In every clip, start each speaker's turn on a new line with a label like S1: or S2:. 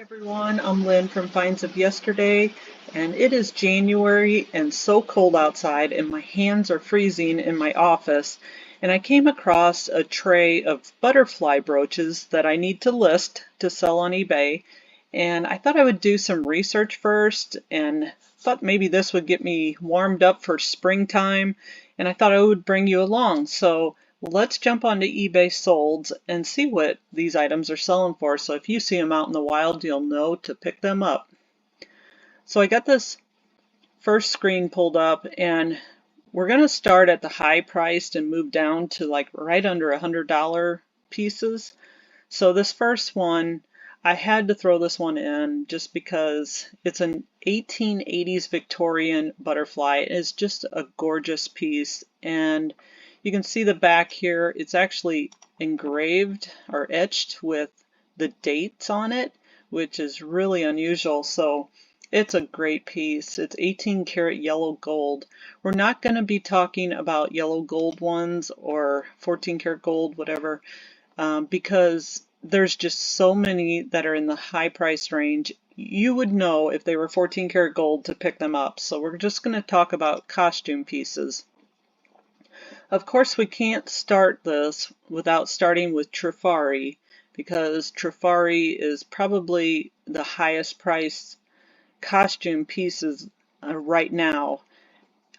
S1: Everyone, I'm Lynn from Finds of Yesterday, and it is January and so cold outside, and my hands are freezing in my office. And I came across a tray of butterfly brooches that I need to list to sell on eBay. And I thought I would do some research first, and thought maybe this would get me warmed up for springtime. And I thought I would bring you along. So let's jump onto eBay Solds and see what these items are selling for. So if you see them out in the wild, you'll know to pick them up. So I got this first screen pulled up, and we're going to start at the high priced and move down to like right under $100 pieces. So this first one, I had to throw this one in just because it's an 1880s Victorian butterfly. It's just a gorgeous piece, and you can see the back here. It's actually engraved or etched with the dates on it, which is really unusual. So it's a great piece. It's 18 karat yellow gold. We're not going to be talking about yellow gold ones or 14 karat gold, whatever, because there's just so many that are in the high price range. You would know if they were 14 karat gold to pick them up. So we're just going to talk about costume pieces. Of course, we can't start this without starting with Trifari, because Trifari is probably the highest priced costume pieces right now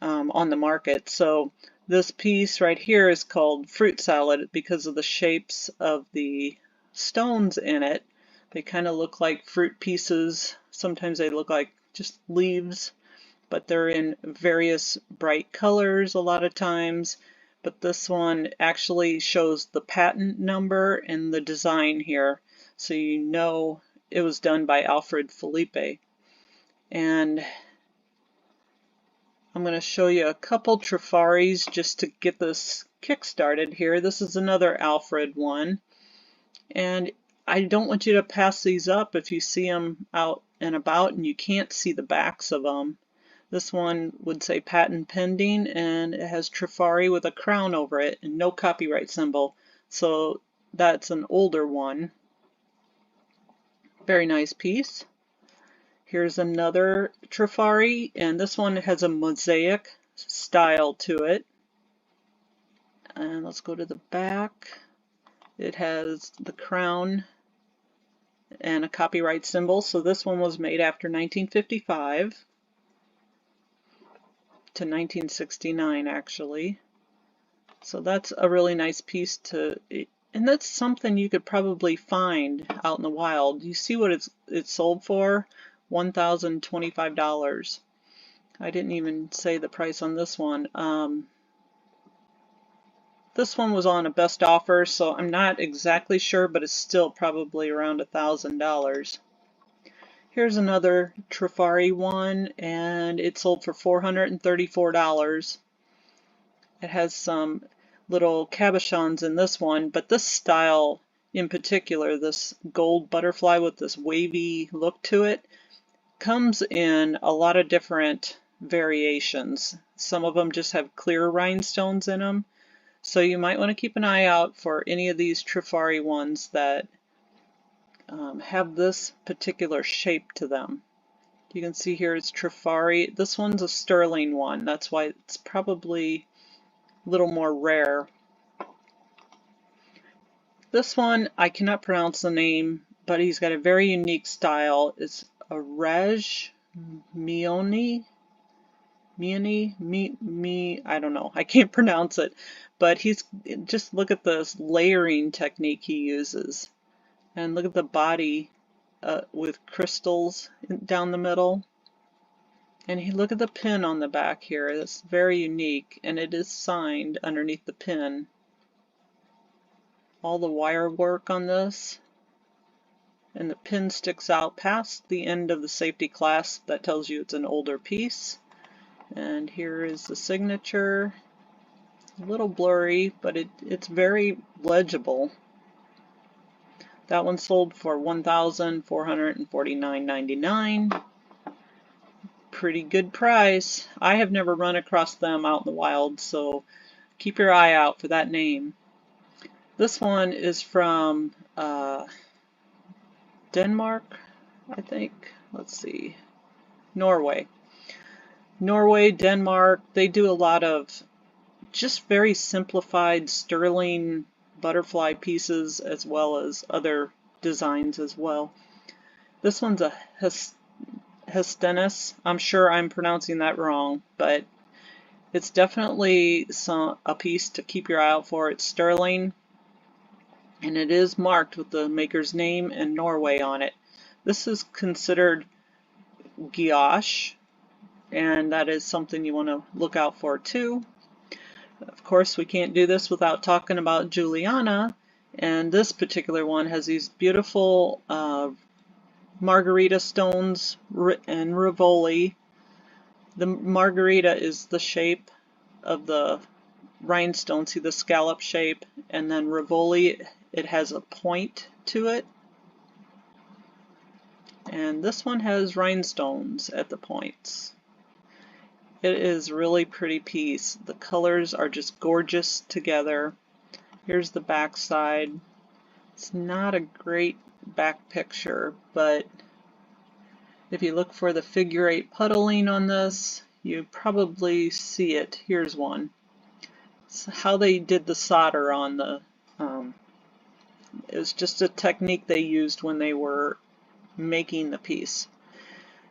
S1: on the market. So this piece right here is called Fruit Salad because of the shapes of the stones in it. They kind of look like fruit pieces. Sometimes they look like just leaves, but they're in various bright colors a lot of times. But this one actually shows the patent number and the design here, so you know it was done by Alfred Felipe. And I'm going to show you a couple Trifaris just to get this kick started here. This is another Alfred one, and I don't want you to pass these up if you see them out and about and you can't see the backs of them. This one would say patent pending, and it has Trifari with a crown over it and no copyright symbol. So that's an older one. Very nice piece. Here's another Trifari, and this one has a mosaic style to it. And let's go to the back. It has the crown and a copyright symbol. So this one was made after 1955. To 1969 actually. So that's a really nice piece to, and that's something you could probably find out in the wild. You see what it's sold for? $1,025. I didn't even say the price on this one. This one was on a best offer, so I'm not exactly sure, but it's still probably around $1,000. Here's another Trifari one, and it sold for $434. It has some little cabochons in this one, but this style in particular, this gold butterfly with this wavy look to it, comes in a lot of different variations. Some of them just have clear rhinestones in them, so you might want to keep an eye out for any of these Trifari ones that have this particular shape to them. You can see here it's Trifari. This one's a sterling one, that's why it's probably a little more rare. This one, I cannot pronounce the name, but he's got a very unique style. It's a Rej Mioni. I don't know. I can't pronounce it. But just look at this layering technique he uses. And look at the body with crystals down the middle. And look at the pin on the back here. It's very unique, and it is signed underneath the pin. All the wire work on this, and the pin sticks out past the end of the safety clasp. That tells you it's an older piece. And here is the signature. A little blurry, but it's very legible. That one sold for $1,449.99. Pretty good price. I have never run across them out in the wild, so keep your eye out for that name. This one is from Denmark. I think, let's see, Norway. Norway, Denmark, they do a lot of just very simplified sterling butterfly pieces as well as other designs as well. This one's a Hestenus. I'm sure I'm pronouncing that wrong, but it's definitely a piece to keep your eye out for. It's sterling, and it is marked with the maker's name and Norway on it. This is considered gouache, and that is something you want to look out for too. Of course, we can't do this without talking about Juliana, and this particular one has these beautiful margarita stones and Rivoli. The margarita is the shape of the rhinestone, see the scallop shape, and then Rivoli, it has a point to it. And this one has rhinestones at the points. It is a really pretty piece. The colors are just gorgeous together. Here's the back side. It's not a great back picture, but if you look for the figure 8 puddling on this, you probably see it. Here's one. It's how they did the solder on the, it was just a technique they used when they were making the piece.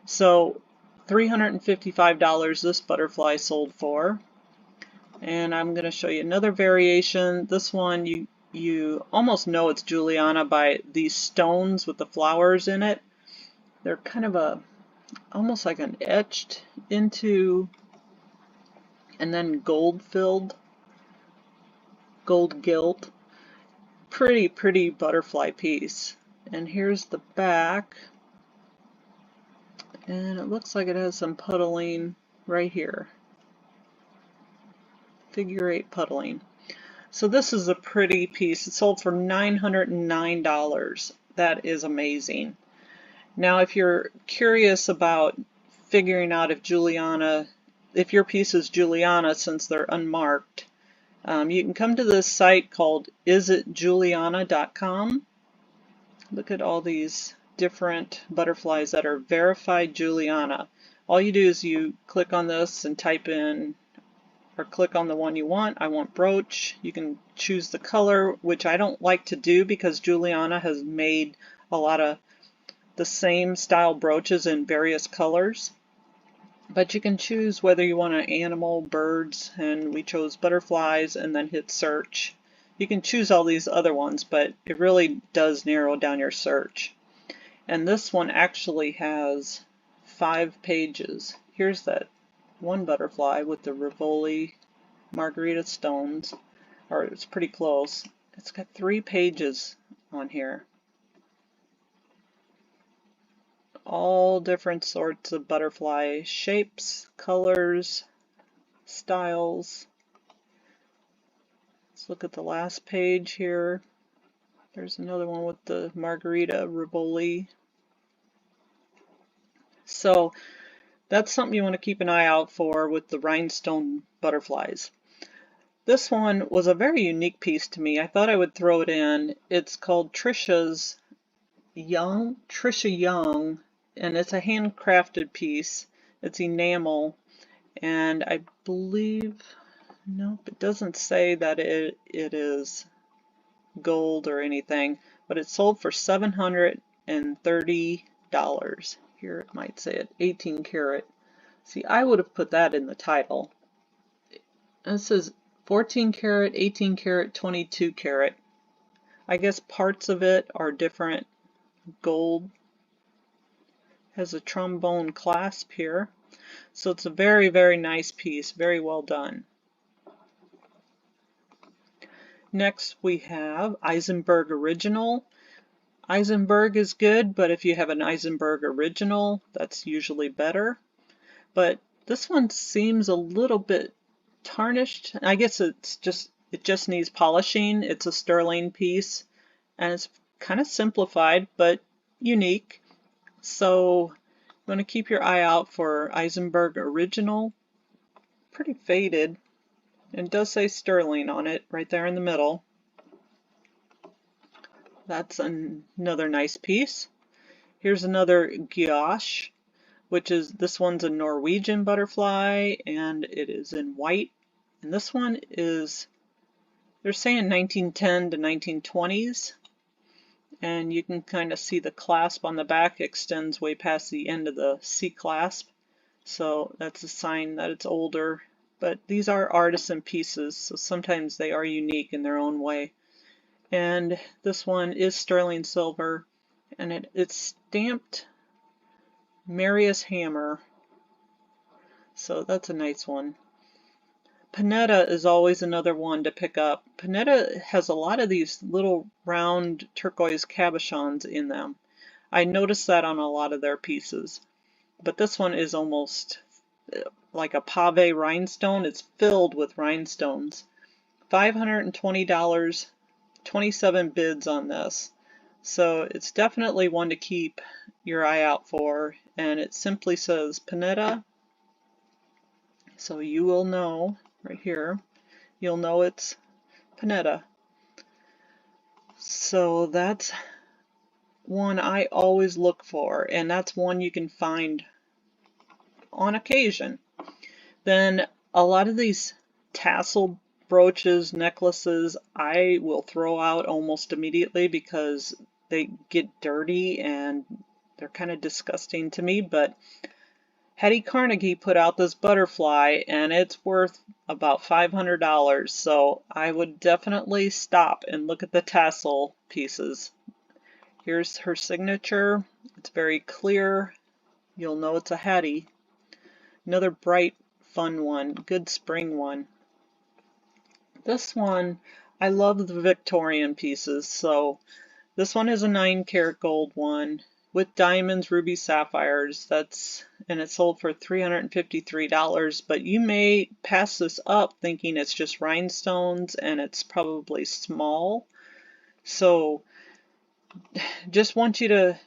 S1: So $355 this butterfly sold for. And I'm going to show you another variation. This one you almost know it's Juliana by these stones with the flowers in it. They're kind of almost like an etched into and then gold filled, gold gilt. Pretty butterfly piece. And here's the back. And it looks like it has some puddling right here. Figure 8 puddling. So this is a pretty piece. It sold for $909. That is amazing. Now if you're curious about figuring out if your piece is Juliana since they're unmarked, you can come to this site called isitjuliana.com. Look at all these different butterflies that are verified Juliana. All you do is you click on this and type in, or click on the one you want. I want brooch. You can choose the color, which I don't like to do because Juliana has made a lot of the same style brooches in various colors. But you can choose whether you want an animal, birds, and we chose butterflies and then hit search. You can choose all these other ones, but it really does narrow down your search. And this one actually has 5 pages. Here's that one butterfly with the Rivoli margarita stones, or it's pretty close. It's got 3 pages on here. All different sorts of butterfly shapes, colors, styles. Let's look at the last page here. There's another one with the margarita Rivoli. So that's something you want to keep an eye out for with the rhinestone butterflies. This one was a very unique piece to me. I thought I would throw it in. It's called Trisha Young, and it's a handcrafted piece. It's enamel, and I believe, nope, it doesn't say that it is gold or anything, but it sold for $730. Here it might say it, 18 karat. See, I would have put that in the title. It says 14 karat, 18 karat, 22 karat. I guess parts of it are different gold. Has a trombone clasp here. So it's a very nice piece, very well done. Next we have Eisenberg Original. Eisenberg is good, but if you have an Eisenberg Original, that's usually better. But this one seems a little bit tarnished. I guess it just needs polishing. It's a sterling piece, and it's kind of simplified but unique. So you want to keep your eye out for Eisenberg Original. Pretty faded. And it does say sterling on it right there in the middle. That's another nice piece. Here's another Gyosh, which is, this one's a Norwegian butterfly, and it is in white. And this one is, they're saying 1910 to 1920s. And you can kind of see the clasp on the back extends way past the end of the C clasp. So that's a sign that it's older. But these are artisan pieces, so sometimes they are unique in their own way. And this one is sterling silver, and it's stamped Marius Hammer. So that's a nice one. Panetta is always another one to pick up. Panetta has a lot of these little round turquoise cabochons in them. I noticed that on a lot of their pieces. But this one is almost like a pave rhinestone. It's filled with rhinestones. $520, 27 bids on this. So it's definitely one to keep your eye out for. And it simply says Panetta. So you will know right here. You'll know it's Panetta. So that's one I always look for, and that's one you can find on occasion. Then a lot of these tassel brooches, necklaces, I will throw out almost immediately because they get dirty and they're kind of disgusting to me. But Hetty Carnegie put out this butterfly, and it's worth about $500, so I would definitely stop and look at the tassel pieces. Here's her signature. It's very clear. You'll know it's a Hetty. Another bright, fun one. Good spring one. This one, I love the Victorian pieces, so this one is a 9-karat gold one with diamonds, rubies, sapphires. And it's sold for $353, but you may pass this up thinking it's just rhinestones and it's probably small. So just want you to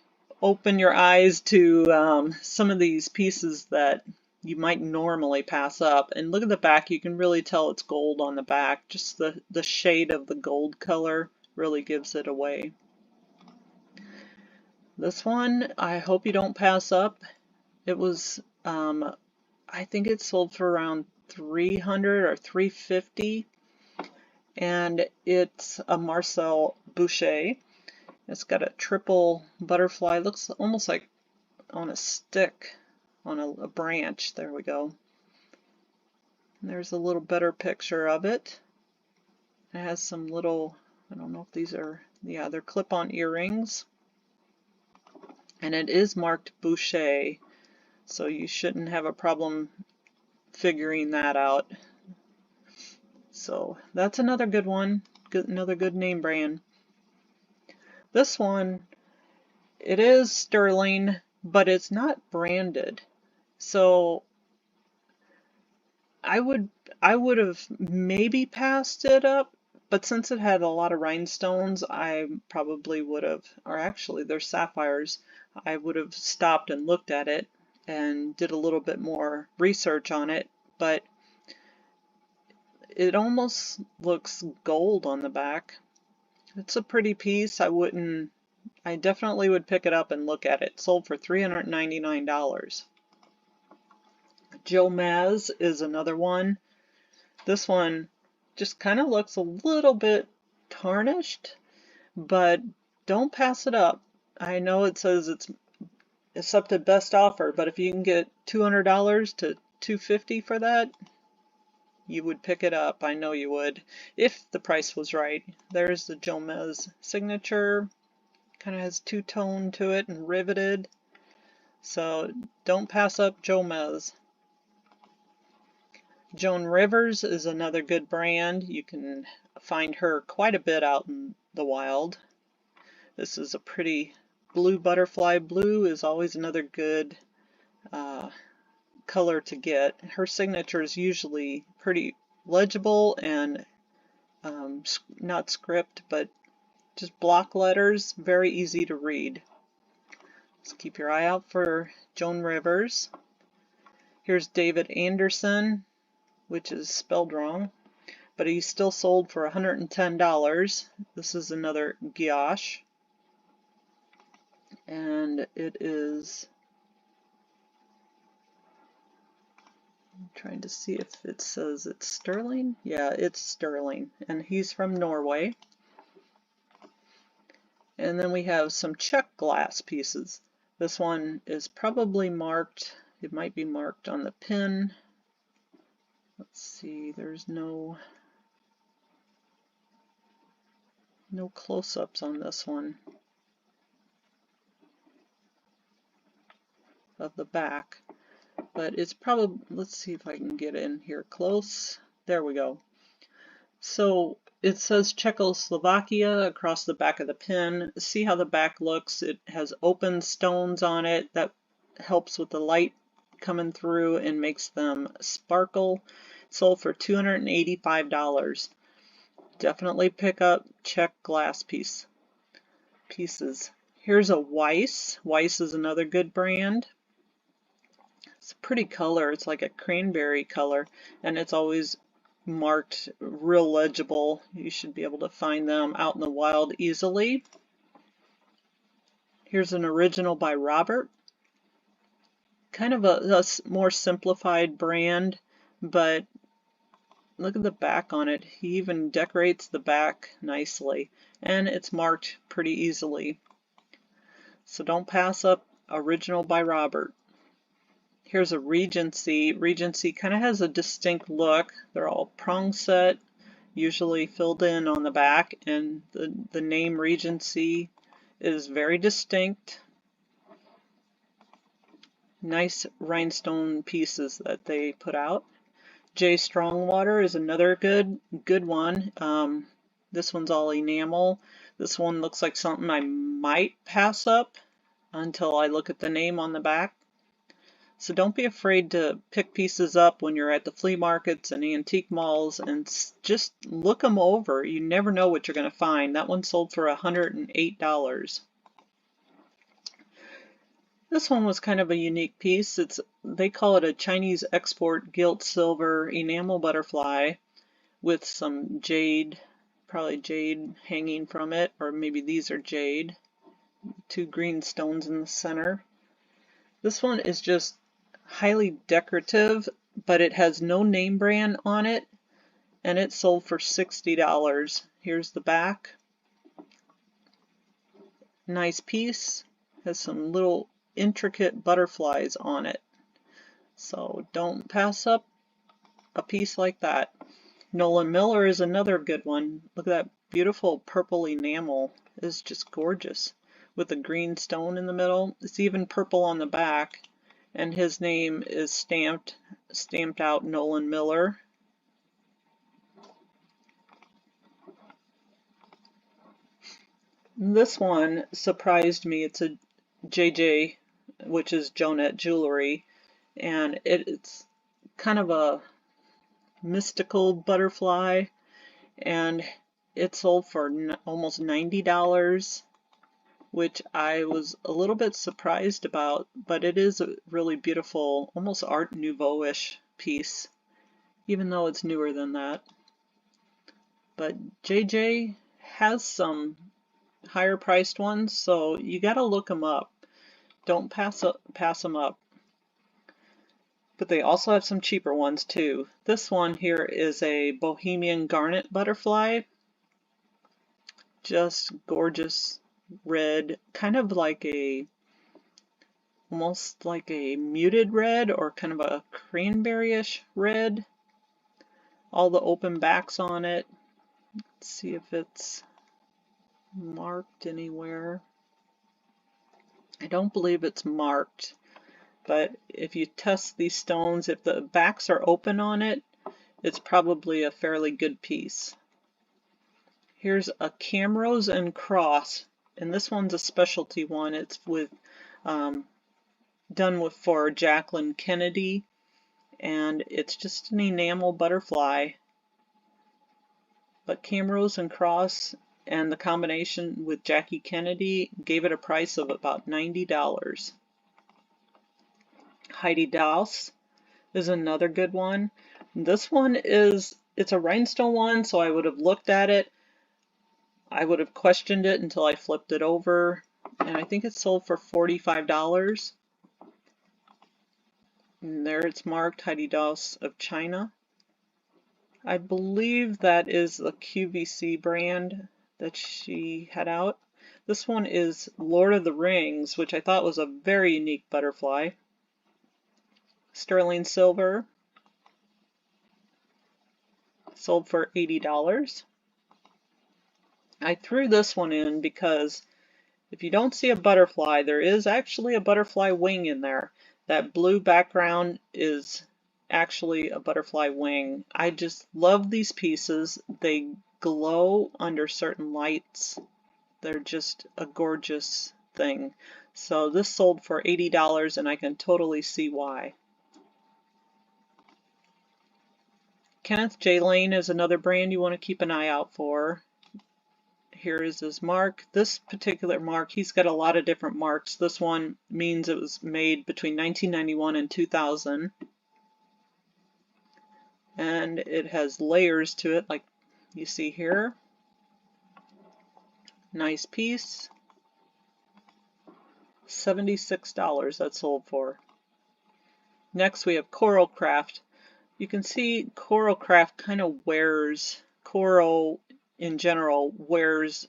S1: open your eyes to some of these pieces that you might normally pass up. And look at the back, you can really tell it's gold on the back. Just the shade of the gold color really gives it away. This one, I hope you don't pass up. It was, I think it sold for around $300 or $350, and it's a Marcel Boucher. It's got a triple butterfly. Looks almost like on a stick, on a branch. There we go. And there's a little better picture of it. It has some little, I don't know if these are, yeah, they're clip-on earrings. And it is marked Boucher, so you shouldn't have a problem figuring that out. So that's another good one, another good name brand. This one, it is sterling, but it's not branded. So I would have maybe passed it up, but since it had a lot of rhinestones, I probably would have, or actually there's sapphires, I would have stopped and looked at it and did a little bit more research on it, but it almost looks gold on the back. It's a pretty piece. I definitely would pick it up and look at it. Sold for $399. Joe Maz is another one. This one just kind of looks a little bit tarnished, but don't pass it up. I know it says it's accepted best offer, but if you can get $200 to $250 for that, you would pick it up. I know you would, if the price was right. There's the Joe Maz signature. Kind of has two-tone to it and riveted. So don't pass up Joe Maz. Joan Rivers is another good brand. You can find her quite a bit out in the wild. This is a pretty blue butterfly. Blue is always another good color to get. Her signature is usually pretty legible and not script, but just block letters, very easy to read. So keep your eye out for Joan Rivers. Here's David Anderson, which is spelled wrong, but he's still sold for $110. This is another Gyosh. and it is, I'm trying to see if it says it's sterling. Yeah, it's sterling, and he's from Norway. And then we have some Czech glass pieces. This one is probably marked, it might be marked on the pin. Let's see, there's no close-ups on this one of the back, but it's probably, let's see if I can get in here close. There we go. So it says Czechoslovakia across the back of the pin. See how the back looks? It has open stones on it. That helps with the light coming through and makes them sparkle. Sold for $285. Definitely pick up Czech glass pieces. Here's a Weiss. Weiss is another good brand. It's a pretty color. It's like a cranberry color, and it's always marked real legible. You should be able to find them out in the wild easily. Here's an original by Robert. Kind of a more simplified brand, but look at the back on it. He even decorates the back nicely, and it's marked pretty easily. So don't pass up original by Robert. Here's a Regency. Regency kind of has a distinct look. They're all prong set, usually filled in on the back, and the name Regency is very distinct. Nice rhinestone pieces that they put out. J. Strongwater is another good one. This one's all enamel. This one looks like something I might pass up until I look at the name on the back. So don't be afraid to pick pieces up when you're at the flea markets and antique malls, and just look them over. You never know what you're going to find. That one sold for $108. This one was kind of a unique piece. They call it a Chinese export gilt silver enamel butterfly with some jade, probably jade hanging from it, or maybe these are jade. Two green stones in the center. This one is just highly decorative, but it has no name brand on it, and it sold for $60. Here's the back. Nice piece. Has some little intricate butterflies on it. So don't pass up a piece like that. Nolan Miller is another good one. Look at that beautiful purple enamel. It's just gorgeous with a green stone in the middle. It's even purple on the back, and his name is stamped out Nolan Miller. This one surprised me. It's a JJ, which is Jonette Jewelry, and it's kind of a mystical butterfly, and it sold for almost $90, which I was a little bit surprised about, but it is a really beautiful, almost Art Nouveau-ish piece, even though it's newer than that. But JJ has some higher priced ones, so you gotta look them up. Don't pass them up. But they also have some cheaper ones too. This one here is a Bohemian Garnet butterfly. Just gorgeous red, kind of like almost like a muted red or kind of a cranberry-ish red. All the open backs on it. Let's see if it's marked anywhere. I don't believe it's marked. But if you test these stones, if the backs are open on it, it's probably a fairly good piece. Here's a Camrose and Cross, and this one's a specialty one. It's with done for Jacqueline Kennedy, and it's just an enamel butterfly. But Camrose and Cross and the combination with Jackie Kennedy gave it a price of about $90. Heidi Daus is another good one. This one it's a rhinestone one, so I would have looked at it. I would have questioned it until I flipped it over. and I think it sold for $45. And there it's marked Heidi Daus of China. I believe that is the QVC brand that she had out. This one is Lord of the Rings, which I thought was a very unique butterfly. Sterling silver, sold for $80. I threw this one in because if you don't see a butterfly, there is actually a butterfly wing in there. That blue background is actually a butterfly wing. I just love these pieces. They glow under certain lights. They're just a gorgeous thing. So this sold for $80 and I can totally see why. Kenneth J. Lane is another brand you want to keep an eye out for. Here is his mark. This particular mark, he's got a lot of different marks. This one means it was made between 1991 and 2000. And it has layers to it like you see here. Nice piece. $76 that sold for. Next we have Coral Craft. You can see Coral Craft kind of wears, coral in general wears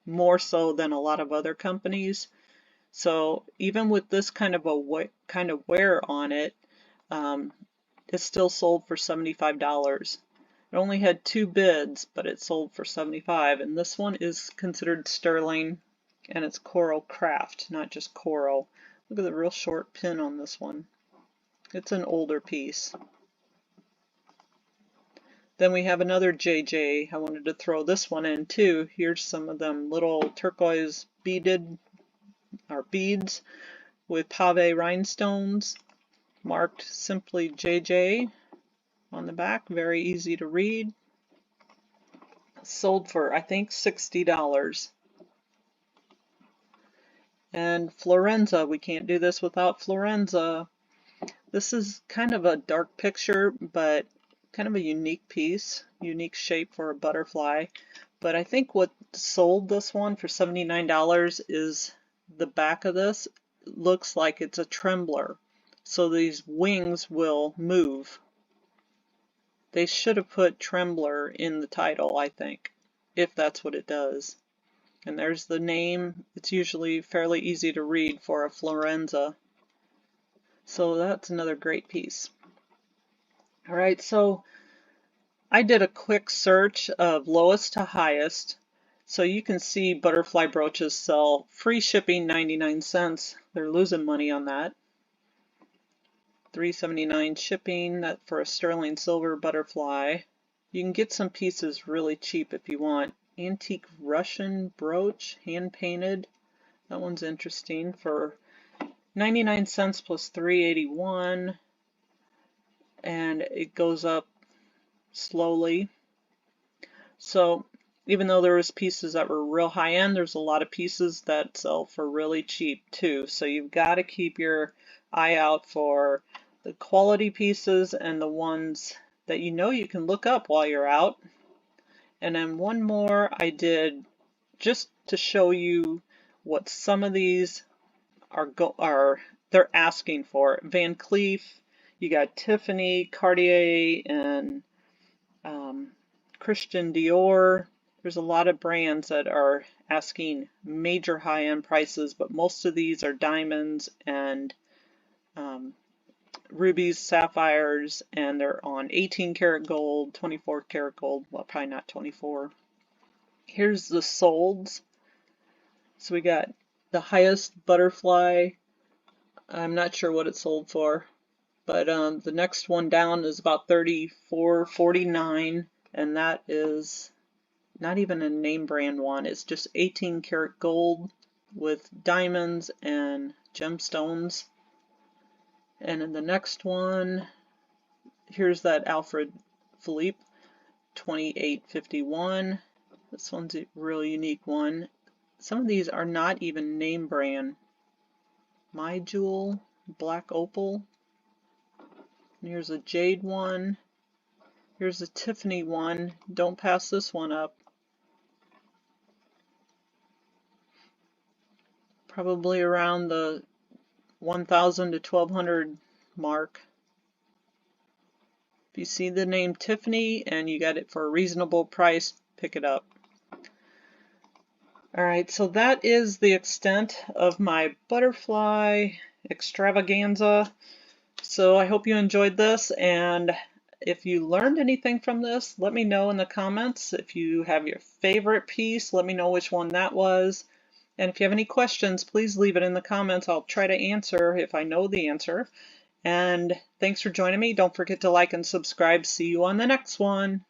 S1: more so than a lot of other companies. So even with this kind of wear on it, it still sold for $75. It only had 2 bids, but it sold for $75. And this one is considered sterling, and it's Coral Craft, not just coral. Look at the real short pin on this one. It's an older piece. Then we have another JJ. I wanted to throw this one in too. Here's some of them little turquoise beads with pave rhinestones, marked simply JJ on the back. Very easy to read. Sold for, I think, $60. And Florenza, we can't do this without Florenza. This is kind of a dark picture, but kind of a unique piece, unique shape for a butterfly. But I think what sold this one for $79 is the back of this. It looks like it's a trembler. So these wings will move. They should have put trembler in the title, I think, if that's what it does. And there's the name. It's usually fairly easy to read for a Florenza. So that's another great piece. All right, so I did a quick search of lowest to highest. So you can see butterfly brooches sell free shipping 99 cents. They're losing money on that. $3.79 shipping, that for a sterling silver butterfly. You can get some pieces really cheap if you want. Antique Russian brooch, hand painted. That one's interesting for 99 cents plus $3.81. And it goes up slowly. So even though there was pieces that were real high end, there's a lot of pieces that sell for really cheap too. So you've got to keep your eye out for the quality pieces and the ones that you know you can look up while you're out. And then one more I did just to show you what some of these they're asking for. Van Cleef, you got Tiffany, Cartier, and Christian Dior. There's a lot of brands that are asking major high-end prices, but most of these are diamonds and rubies, sapphires, and they're on 18 karat gold, 24 karat gold, well, probably not 24. Here's the solds. So we got the highest butterfly. I'm not sure what it sold for, but the next one down is about $34.49, and that is not even a name brand one. It's just 18 karat gold with diamonds and gemstones. And in the next one, here's that Alfred Philippe, $28.51. This one's a real unique one. Some of these are not even name brand. My Jewel, Black Opal. And here's a jade one. Here's a Tiffany one. Don't pass this one up. Probably around the 1,000 to 1,200 mark. If you see the name Tiffany and you got it for a reasonable price, pick it up. Alright, so that is the extent of my butterfly extravaganza. So I hope you enjoyed this, and if you learned anything from this, let me know in the comments. If you have your favorite piece, let me know which one that was. And if you have any questions, please leave it in the comments. I'll try to answer if I know the answer. And thanks for joining me. Don't forget to like and subscribe. See you on the next one.